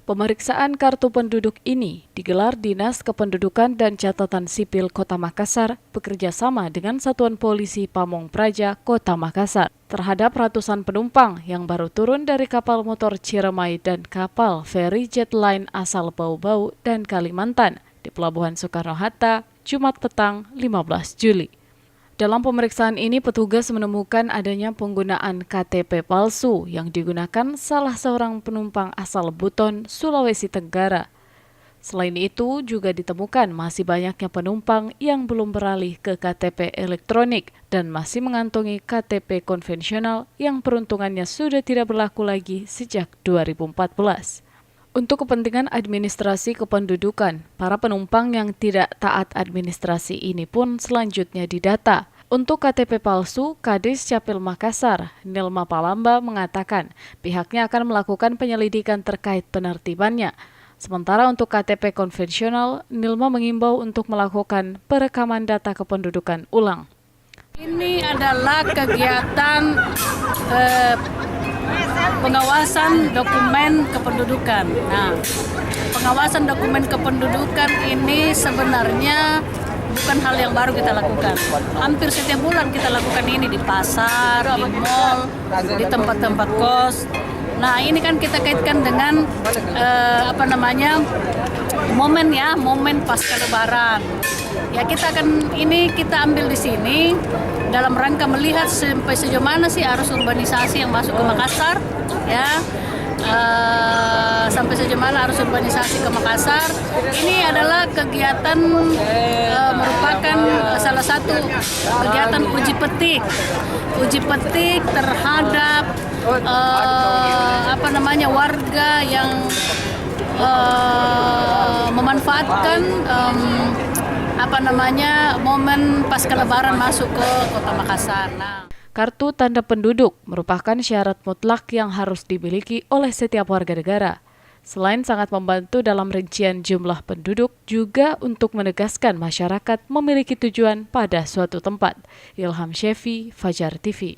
Pemeriksaan kartu penduduk ini digelar Dinas Kependudukan dan Catatan Sipil Kota Makassar bekerja sama dengan Satuan Polisi Pamong Praja Kota Makassar terhadap ratusan penumpang yang baru turun dari kapal motor Ciremai dan kapal feri Jetline asal Bau-Bau dan Kalimantan di Pelabuhan Soekarno-Hatta, Jumat petang 15 Juli. Dalam pemeriksaan ini, petugas menemukan adanya penggunaan KTP palsu yang digunakan salah seorang penumpang asal Buton, Sulawesi Tenggara. Selain itu, juga ditemukan masih banyaknya penumpang yang belum beralih ke KTP elektronik dan masih mengantongi KTP konvensional yang peruntungannya sudah tidak berlaku lagi sejak 2014. Untuk kepentingan administrasi kependudukan, para penumpang yang tidak taat administrasi ini pun selanjutnya didata. Untuk KTP palsu, Kadis Capil Makassar, Nilma Palamba mengatakan pihaknya akan melakukan penyelidikan terkait penertibannya. Sementara untuk KTP konvensional, Nilma mengimbau untuk melakukan perekaman data kependudukan ulang. Ini adalah kegiatan pengawasan dokumen kependudukan. Nah, pengawasan dokumen kependudukan ini sebenarnya bukan hal yang baru kita lakukan. Hampir setiap bulan kita lakukan ini di pasar, di mal, di tempat-tempat kos. Nah, ini kan kita kaitkan dengan momen pasca Lebaran. Ya, kita ambil di sini dalam rangka melihat sampai sejauh mana sih arus urbanisasi yang masuk ke Makassar, ya. Sampai sejauh mana arus urbanisasi ke Makassar. Ini adalah kegiatan merupakan salah satu kegiatan uji petik terhadap warga yang memanfaatkan momen pasca Lebaran masuk ke Kota Makassar. Kartu tanda penduduk merupakan syarat mutlak yang harus dimiliki oleh setiap warga negara. Selain sangat membantu dalam rincian jumlah penduduk, juga untuk menegaskan masyarakat memiliki tujuan pada suatu tempat. Ilham Syefi, Fajar TV.